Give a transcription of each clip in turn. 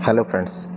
Hello friends,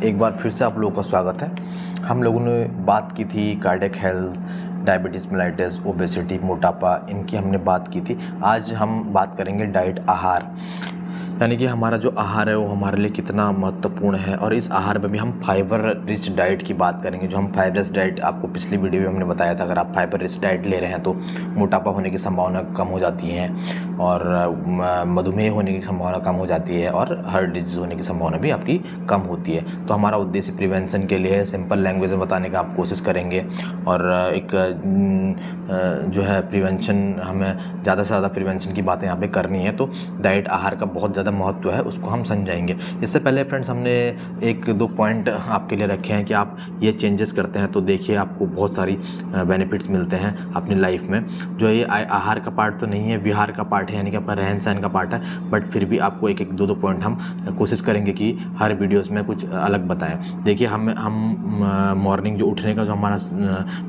एक बार फिर से आप लोगों का स्वागत है। हम लोगों ने बात की थी cardiac health, diabetes mellitus, obesity, मोटापा, इनकी हमने बात की थी। आज हम बात करेंगे डाइट, आहार, यानी कि हमारा जो आहार है वो हमारे लिए कितना महत्वपूर्ण है। और इस आहार में भी हम फाइबर रिच डाइट की बात करेंगे। जो हम फाइबर रिच डाइट, आपको पिछली वीडियो में हमने बताया था, अगर आप फाइबर रिच डाइट ले रहे हैं तो मोटापा होने की संभावना कम हो जाती है और मधुमेह होने की संभावना कम हो जाती है और हार्ट डिजीज़ होने की संभावना भी आपकी कम होती है। तो हमारा उद्देश्य प्रिवेंशन के लिए सिंपल लैंग्वेज में बताने का आप कोशिश करेंगे और एक जो है प्रिवेंशन, हमें ज़्यादा से ज़्यादा प्रिवेंशन की बातें यहाँ पे करनी है। तो डाइट, आहार का बहुत ज़्यादा महत्व है, उसको हम समझाएंगे। इससे पहले फ्रेंड्स, हमने एक दो पॉइंट आपके लिए रखे हैं कि आप ये चेंजेस करते हैं तो देखिए आपको बहुत सारी बेनिफिट्स मिलते हैं अपनी लाइफ में। जो ये आहार का पार्ट तो नहीं है, विहार का पार्ट है, यानी कि आपका रहन सहन का पार्ट है, बट फिर भी आपको एक एक दो पॉइंट हम कोशिश करेंगे कि हर वीडियोज़ में कुछ अलग बताएं। देखिए हम मॉर्निंग जो उठने का, जो हमारा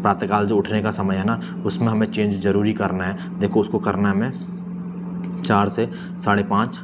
प्रातःकाल जो उठने का समय है ना, उसमें हमें चेंज ज़रूरी करना है। देखो, उसको करना है हमें 4 से 5:30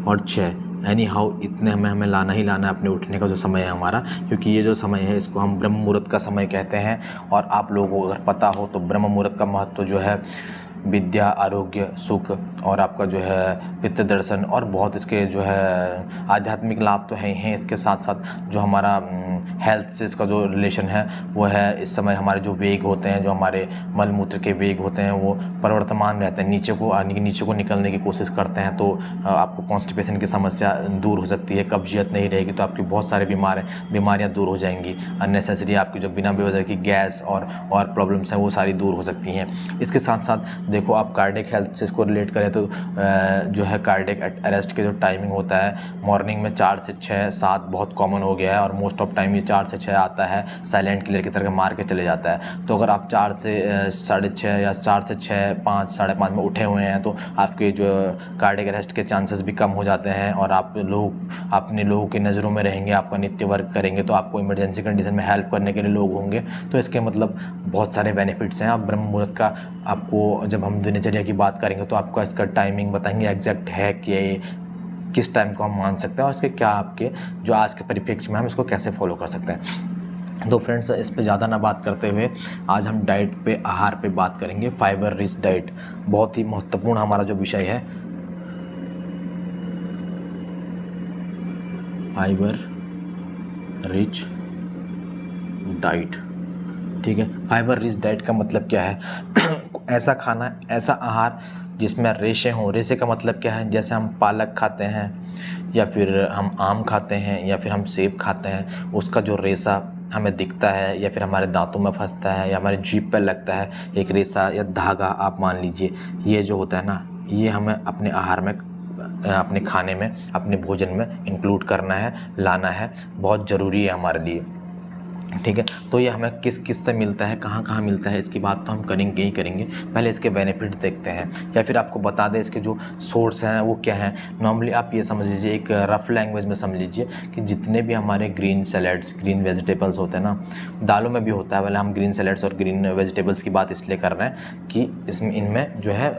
और 6, एनी हाउ इतने हमें लाना ही लाना है अपने उठने का जो समय है हमारा, क्योंकि ये जो समय है इसको हम ब्रह्म मुहूर्त का समय कहते हैं। और आप लोगों को अगर पता हो तो ब्रह्म मुहूर्त का महत्व जो है विद्या, आरोग्य, सुख और आपका जो है पितृ दर्शन और बहुत इसके जो है आध्यात्मिक लाभ तो हैं। इसके साथ साथ जो हमारा हेल्थ से इसका जो रिलेशन है वो है, इस समय हमारे जो वेग होते हैं, जो हमारे मल मूत्र के वेग होते हैं, वो प्रवर्तमान रहते हैं, नीचे को निकलने की कोशिश करते हैं। तो आपको कॉन्स्टिपेशन की समस्या दूर हो सकती है, कब्जियत नहीं रहेगी, तो आपकी बहुत सारे बीमारियाँ दूर हो जाएंगी। अननेसेसरी आपकी जो बिना बेवजह की गैस और प्रॉब्लम्स हैं वो सारी दूर हो सकती हैं। इसके साथ साथ देखो, आप कार्डियक हेल्थ से इसको रिलेट करें तो जो है कार्डियक अरेस्ट के जो टाइमिंग होता है मॉर्निंग में 4 से 6, 7 बहुत कॉमन हो गया है और मोस्ट ऑफ टाइम ये 4 से 6 आता है, साइलेंट किलर की तरह मार के चले जाता है। तो अगर आप 4 से 6:30 या 4 से 6, 5, 5:30 में उठे हुए हैं तो आपके जो कार्डियक अरेस्ट के चांसेस भी कम हो जाते हैं और आप अपने लोगों की नज़रों में रहेंगे, आपका नित्य वर्क करेंगे तो आपको इमरजेंसी कंडीशन में हेल्प करने के लिए लोग होंगे। तो इसके मतलब बहुत सारे बेनिफिट्स हैं। आप ब्रह्म मुहूर्त का, आपको जब हम दिनचर्या की बात करेंगे तो आपको इसका टाइमिंग बताएंगे एग्जैक्ट है कि किस टाइम को हम मान सकते हैं और इसके क्या आपके जो आज के परिप्रेक्ष्य में हम इसको कैसे फॉलो कर सकते हैं। तो फ्रेंड्स, इस पे ज़्यादा ना बात करते हुए आज हम डाइट पे, आहार पे बात करेंगे। फाइबर रिच डाइट बहुत ही महत्वपूर्ण हमारा जो विषय है, फाइबर रिच डाइट। ठीक है, फाइबर रिच डाइट का मतलब क्या है? ऐसा खाना, ऐसा आहार जिसमें रेशे हों। रेशे का मतलब क्या है? जैसे हम पालक खाते हैं या फिर हम आम खाते हैं या फिर हम सेब खाते हैं, उसका जो रेशा हमें दिखता है या फिर हमारे दांतों में फंसता है या हमारे जीभ पर लगता है, एक रेशा या धागा आप मान लीजिए, ये जो होता है ना, ये हमें अपने आहार में, अपने खाने में, अपने भोजन में इंक्लूड करना है, लाना है, बहुत ज़रूरी है हमारे लिए। ठीक है, तो ये हमें किस किस से मिलता है, कहाँ कहाँ मिलता है, इसकी बात तो हम करेंगे ही करेंगे। पहले इसके बेनिफिट्स देखते हैं, या फिर आपको बता दें इसके जो सोर्स हैं वो क्या हैं। नॉर्मली आप ये समझ लीजिए, एक रफ लैंग्वेज में समझ लीजिए कि जितने भी हमारे ग्रीन सैलेड्स, ग्रीन वेजिटेबल्स होते हैं ना, दालों में भी होता है, पहले हम ग्रीन सैलेड्स और ग्रीन वेजिटेबल्स की बात इसलिए कर रहे हैं कि इनमें जो है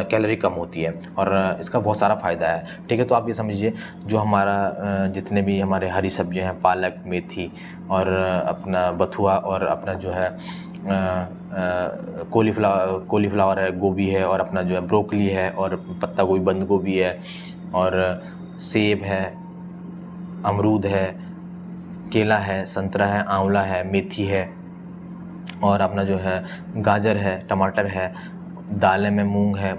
कैलोरी कम होती है और इसका बहुत सारा फ़ायदा है। ठीक है, तो आप ये समझिए, जो हमारा जितने भी हमारे हरी सब्जियाँ हैं, पालक, मेथी और अपना बथुआ और अपना जो है कॉलीफ्लावर है, गोभी है और अपना जो है ब्रोकली है और पत्ता गोभी, बंद गोभी है और सेब है, अमरूद है, केला है, संतरा है, आंवला है, मेथी है और अपना जो है गाजर है, टमाटर है, दालें में मूंग है,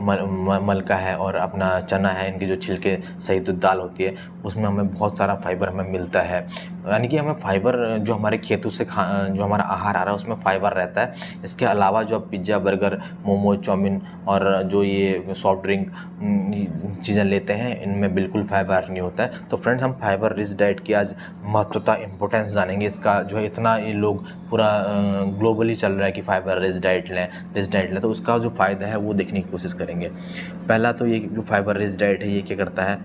मलका है और अपना चना है। इनके जो छिलके सहित जो दाल होती है उसमें हमें बहुत सारा फाइबर हमें मिलता है। यानी कि हमें फाइबर जो हमारे खेतों से जो हमारा आहार आ रहा है उसमें फाइबर रहता है। इसके अलावा जो आप पिज़्ज़ा, बर्गर, मोमोज, चाउमीन और जो ये सॉफ्ट ड्रिंक चीज़ें लेते हैं, इनमें बिल्कुल फाइबर नहीं होता है। तो फ्रेंड्स, हम फाइबर रिच डाइट की आज महत्वता, इम्पोर्टेंस जानेंगे। इसका जो है इतना ये लोग पूरा ग्लोबली चल रहा है कि फाइबर रिच डाइट लें, तो उसका जो फ़ायदा है वो देखने की कोशिश करेंगे। पहला तो ये जो फाइबर रिच डाइट है ये क्या करता है?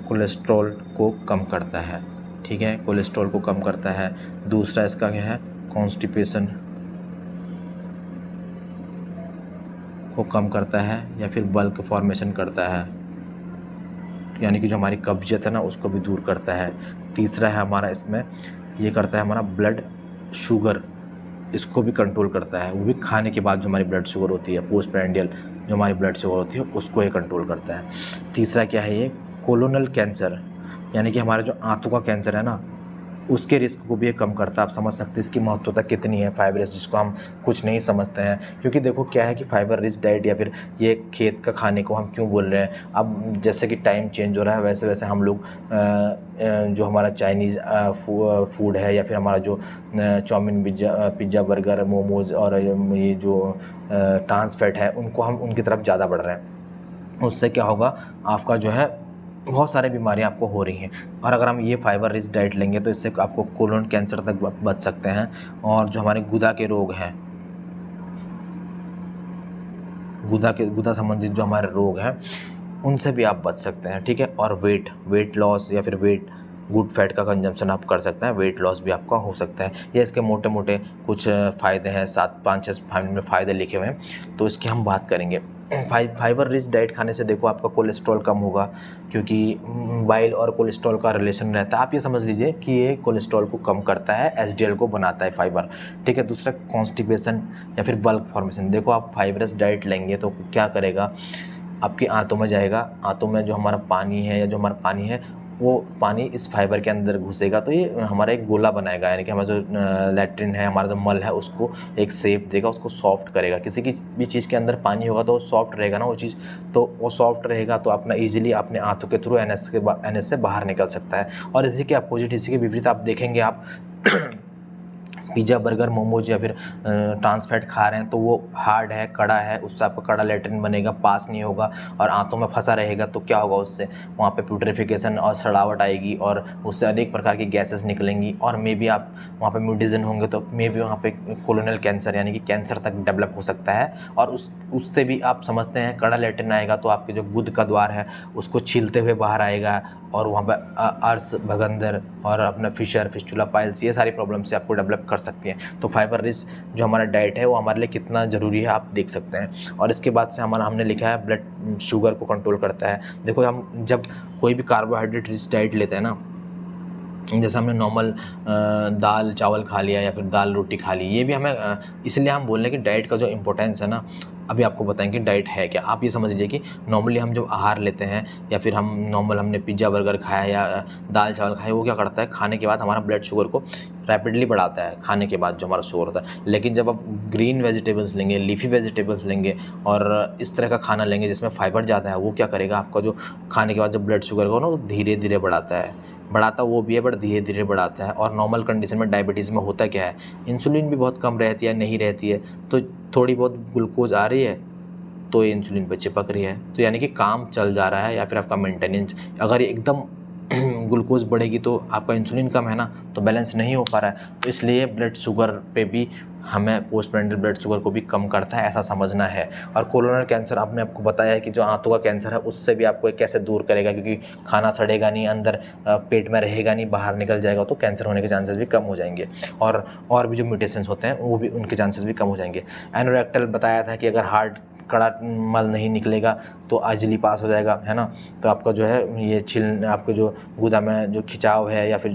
कोलेस्ट्रॉल को कम करता है। ठीक है, कोलेस्ट्रॉल को कम करता है। दूसरा इसका क्या है? कॉन्स्टिपेशन को कम करता है या फिर बल्क फॉर्मेशन करता है। यानी कि जो हमारी कब्जियत है ना उसको भी दूर करता है। तीसरा है हमारा इसमें ये करता है हमारा ब्लड शुगर, इसको भी कंट्रोल करता है। वो भी खाने के बाद जो हमारी ब्लड शुगर होती है, पोस्ट प्रेंडियल जो हमारी ब्लड शुगर होती है उसको ये कंट्रोल करता है। तीसरा क्या है, ये कोलोनल कैंसर, यानी कि हमारा जो आंतों का कैंसर है ना उसके रिस्क को भी ये कम करता है। आप समझ सकते हैं इसकी महत्वता कितनी है फाइबर रिच, जिसको हम कुछ नहीं समझते हैं। क्योंकि देखो क्या है कि फाइबर रिच डाइट या फिर ये खेत का खाने को हम क्यों बोल रहे हैं, अब जैसे कि टाइम चेंज हो रहा है वैसे वैसे हम लोग जो हमारा चाइनीज़ फूड है या फिर हमारा जो चाउमीन पिज़्ज़ा बर्गर मोमोज़ और ये जो ट्रांस फैट है उनको हम उनकी तरफ ज़्यादा बढ़ रहे हैं। उससे क्या होगा, आपका जो है बहुत सारी बीमारियां आपको हो रही हैं। और अगर हम ये फाइबर रिच डाइट लेंगे तो इससे आपको कोलोन कैंसर तक बच सकते हैं। और जो हमारे गुदा के रोग हैं, गुदा संबंधित जो हमारे रोग हैं उनसे भी आप बच सकते हैं, ठीक है। और वेट लॉस या फिर गुड फैट का कंजम्पशन आप कर सकते हैं, वेट लॉस भी आपका हो सकता है। ये इसके मोटे मोटे कुछ फ़ायदे हैं, 7-5 में फ़ायदे लिखे हुए हैं, तो इसकी हम बात करेंगे। फाइबर रिच डाइट खाने से देखो आपका कोलेस्ट्रॉल कम होगा, क्योंकि बाइल और कोलेस्ट्रॉल का रिलेशन रहता है। आप ये समझ लीजिए कि ये कोलेस्ट्रॉल को कम करता है, एचडीएल को बनाता है फाइबर, ठीक है। दूसरा कॉन्स्टिपेशन या फिर बल्क फॉर्मेशन, देखो आप फाइबरस डाइट लेंगे तो क्या करेगा, आपकी आंतों में जाएगा, आंतों में जो हमारा पानी है या जो हमारा पानी है वो पानी इस फाइबर के अंदर घुसेगा तो ये हमारा एक गोला बनाएगा, यानी कि हमारा जो लैट्रिन है, हमारा जो मल है उसको एक शेप देगा, उसको सॉफ्ट करेगा। किसी की भी चीज़ के अंदर पानी होगा तो वो सॉफ्ट रहेगा ना वो चीज़, तो वो सॉफ्ट रहेगा तो अपना ईजिली अपने आंतों के थ्रू एनएस से बाहर निकल सकता है। और इसी के अपोजिट, इसी के विपरीत आप देखेंगे आप पिज़्ज़ा बर्गर मोमोज या फिर ट्रांस फैट खा रहे हैं तो वो हार्ड है, कड़ा है, उससे आपका कड़ा लैट्रिन बनेगा, पास नहीं होगा और आंतों में फंसा रहेगा। तो क्या होगा, उससे वहाँ पे प्यूट्रिफिकेशन और सड़ावट आएगी और उससे अनेक प्रकार की गैसेस निकलेंगी और मे बी आप वहाँ पे म्यूटिजन होंगे तो मे बी वहाँ पे कोलोनल कैंसर यानी कि कैंसर तक डेवलप हो सकता है। और उससे भी आप समझते हैं कड़ा लैट्रिन आएगा तो आपके जो गुद का द्वार है उसको छीलते हुए बाहर आएगा और वहाँ पर अर्स भगंदर और अपना फिशर फिस्टुला पाइल्स ये सारी प्रॉब्लम से आपको डेवलप कर सकती हैं। तो फाइबर रिच जो हमारा डाइट है वो हमारे लिए कितना ज़रूरी है आप देख सकते हैं। और इसके बाद से हमने लिखा है ब्लड शुगर को कंट्रोल करता है। देखो हम जब कोई भी कार्बोहाइड्रेट रिच डाइट लेते हैं ना, जैसे हमने नॉर्मल दाल चावल खा लिया या फिर दाल रोटी खा ली, ये भी हमें इसलिए हम बोल रहे हैं कि डाइट का जो इम्पोर्टेंस है ना, अभी आपको बताएंगे डाइट है क्या। आप ये समझ लीजिए कि नॉर्मली हम जब आहार लेते हैं या फिर हमने पिज़्ज़ा बर्गर खाया या दाल चावल खाया, वो क्या करता है, खाने के बाद हमारा ब्लड शुगर को रैपिडली बढ़ाता है, खाने के बाद जो हमारा शुगर होता है। लेकिन जब आप ग्रीन वेजिटेबल्स लेंगे, लीफी वेजिटेबल्स लेंगे और इस तरह का खाना लेंगे जिसमें फाइबर ज़्यादा है, वो क्या करेगा, आपका जो खाने के बाद जो ब्लड शुगर को ना वो धीरे धीरे बढ़ाता वो भी है बट धीरे धीरे बढ़ाता है। और नॉर्मल कंडीशन में डायबिटीज़ में होता क्या है, इंसुलिन भी बहुत कम रहती है, नहीं रहती है, तो थोड़ी बहुत ग्लूकोज आ रही है तो ये इंसुलिन पे चिपक रही है, तो यानी कि काम चल जा रहा है। या फिर आपका मेंटेनेंस, अगर एकदम ग्लूकोज बढ़ेगी तो आपका इंसुलिन कम है ना, तो बैलेंस नहीं हो पा रहा है। तो इसलिए ब्लड शुगर पे भी हमें पोस्ट प्रेंडियल ब्लड शुगर को भी कम करता है, ऐसा समझना है। और कोलोनल कैंसर आपने आपको बताया है कि जो आंतों का कैंसर है उससे भी आपको कैसे दूर करेगा, क्योंकि खाना सड़ेगा नहीं, अंदर पेट में रहेगा नहीं, बाहर निकल जाएगा, तो कैंसर होने के चांसेस भी कम हो जाएंगे। और भी जो म्यूटेशंस होते हैं वो भी उनके चांसेस भी कम हो जाएंगे। एनोरेक्टल बताया था कि अगर हार्ड कड़ा मल नहीं निकलेगा तो आजली पास हो जाएगा, है ना। तो आपका जो है ये आपके जो गुदा में जो खिंचाव है या फिर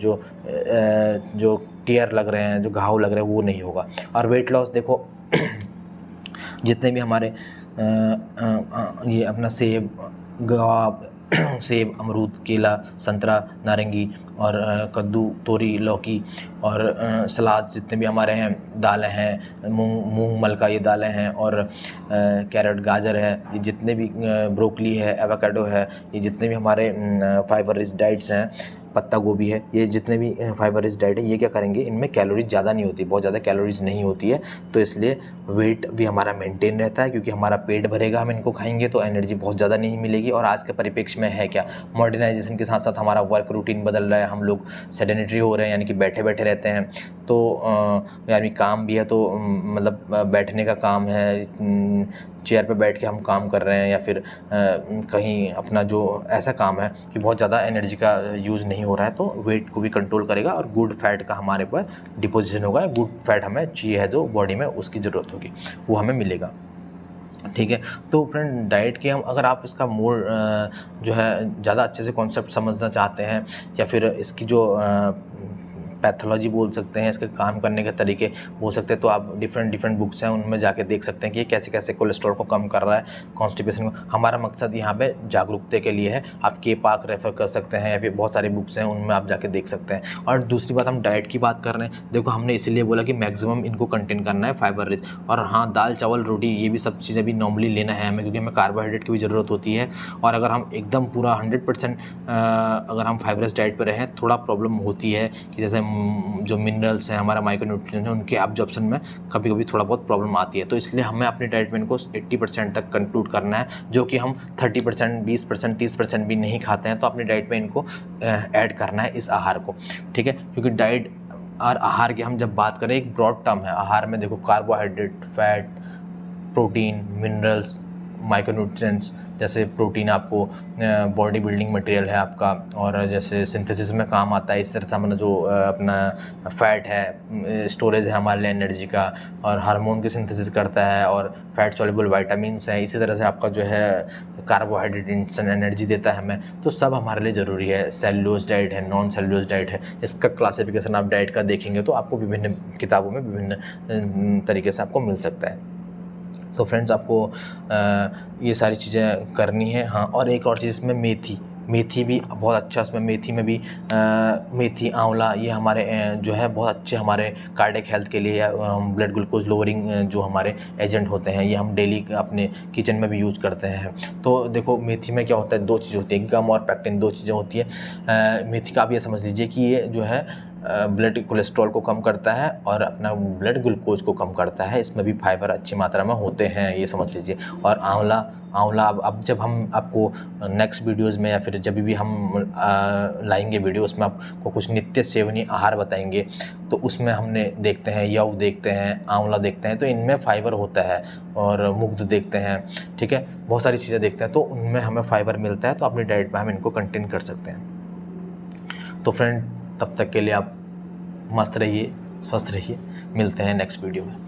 जो टीयर लग रहे हैं, जो घाव लग रहे हैं, वो नहीं होगा। और वेट लॉस देखो जितने भी हमारे ये अपना सेब गुआवा सेब अमरूद केला संतरा नारंगी और कद्दू तोरी लौकी और सलाद जितने भी हमारे हैं, दालें हैं, मूंग मल का ये दालें हैं और कैरेट गाजर है, ये जितने भी ब्रोकली है, एवोकाडो है, ये जितने भी हमारे फाइबर रिच डाइट्स हैं, पत्ता गोभी है, ये जितने भी फाइबर रिच डाइट है, ये क्या करेंगे, इनमें कैलोरीज ज़्यादा नहीं होती, बहुत ज़्यादा कैलोरीज नहीं होती है। तो इसलिए वेट भी हमारा मेंटेन रहता है, क्योंकि हमारा पेट भरेगा, हम इनको खाएंगे तो एनर्जी बहुत ज़्यादा नहीं मिलेगी। और आज के परिप्रेक्ष्य में है क्या, मॉडर्नाइजेशन के साथ साथ हमारा वर्क रूटीन बदल रहा है, हम लोग सेडेंटरी हो रहे हैं, यानी कि बैठे बैठे रहते हैं। तो यानी काम भी है तो मतलब बैठने का काम है, चेयर पे बैठ के हम काम कर रहे हैं या फिर कहीं अपना जो ऐसा काम है कि बहुत ज़्यादा एनर्जी का यूज़ नहीं हो रहा है, तो वेट को भी कंट्रोल करेगा और गुड फैट का हमारे पर डिपोजिशन होगा। गुड फैट हमें चाहिए है जो बॉडी में, उसकी ज़रूरत होगी, वो हमें मिलेगा। ठीक है। तो फ्रेंड डाइट के हम अगर आप इसका मोर जो है ज़्यादा अच्छे से कॉन्सेप्ट समझना चाहते हैं या फिर इसकी जो पैथोलॉजी बोल सकते हैं, इसके काम करने के तरीके बोल सकते हैं, तो आप डिफरेंट बुक्स हैं उनमें जाके देख सकते हैं कि ये कैसे कैसे कोलेस्ट्रॉल को कम कर रहा है, कॉन्स्टिपेशन को। हमारा मकसद यहाँ पे जागरूकता के लिए है। आप के पाक रेफ़र कर सकते हैं या फिर बहुत सारी बुक्स हैं उनमें आप जाके देख सकते हैं। और दूसरी बात, हम डाइट की बात कर रहे हैं, देखो हमने इसीलिए बोला कि मैक्सिमम इनको कंटेन करना है फाइबर रिच। और हाँ, दाल चावल रोटी ये भी सब चीज़ें भी नॉर्मली लेना है हमें, क्योंकि हमें कार्बोहाइड्रेट की भी ज़रूरत होती है। और अगर हम एकदम पूरा 100% अगर हम फाइबरस डाइट पर रहें, थोड़ा प्रॉब्लम होती है कि जैसे जो मिनरल्स हैं, हमारा माइक्रोन्यूट्रिएंट्स हैं, उनके एब्जॉर्प्शन में कभी कभी थोड़ा बहुत प्रॉब्लम आती है। तो इसलिए हमें अपनी डाइट में इनको 80% तक कंक्लूड करना है, जो कि हम 30%, 20%, 30% भी नहीं खाते हैं, तो अपनी डाइट में इनको ऐड करना है इस आहार को। ठीक है, क्योंकि डाइट और आहार की हम जब बात करें, एक ब्रॉड टर्म है। आहार में देखो carbohydrate, fat, protein, minerals, micronutrients. जैसे प्रोटीन आपको बॉडी बिल्डिंग मटेरियल है आपका, और जैसे सिंथेसिस में काम आता है। इस तरह से हमारा जो अपना फैट है, स्टोरेज है हमारे लिए एनर्जी का, और हार्मोन की सिंथेसिस करता है, और फैट सॉल्युबल विटामिन्स हैं। इसी तरह से आपका जो है कार्बोहाइड्रेट इंस्टेंट एनर्जी देता है हमें, तो सब हमारे लिए ज़रूरी है। सेलुलोज डाइट है, नॉन सेलुलोज डाइट है, इसका क्लासिफिकेशन आप डाइट का देखेंगे तो आपको विभिन्न किताबों में विभिन्न तरीके से आपको मिल सकता है। तो फ्रेंड्स, आपको ये सारी चीज़ें करनी है। हाँ, और एक और चीज़ इसमें मेथी भी बहुत अच्छा, इसमें मेथी में भी मेथी, आंवला, ये हमारे जो है बहुत अच्छे हमारे कार्डियक हेल्थ के लिए, ब्लड ग्लूकोज लोअरिंग जो हमारे एजेंट होते हैं, ये हम डेली अपने किचन में भी यूज़ करते हैं। तो देखो मेथी में क्या होता है, दो चीज़ होती है, गम और पैक्टिन, दो चीज़ें होती है। मेथी का आप ये समझ लीजिए कि ये जो है ब्लड कोलेस्ट्रॉल को कम करता है और अपना ब्लड ग्लूकोज को कम करता है। इसमें भी फाइबर अच्छी मात्रा में होते हैं, ये समझ लीजिए। और आंवला अब जब हम आपको नेक्स्ट वीडियोज़ में या फिर जब भी हम लाएंगे वीडियो, उसमें आपको कुछ नित्य सेवनीय आहार बताएंगे, तो उसमें हमने देखते हैं यव देखते हैं, आंवला देखते हैं, तो इनमें फाइबर होता है। और मुग्ध देखते हैं, ठीक है, बहुत सारी चीज़ें देखते हैं, तो उनमें हमें फाइबर मिलता है, तो अपनी डाइट में हम इनको कंटेन कर सकते हैं। तो फ्रेंड, तब तक के लिए आप मस्त रहिए, स्वस्थ रहिए। मिलते हैं नेक्स्ट वीडियो में।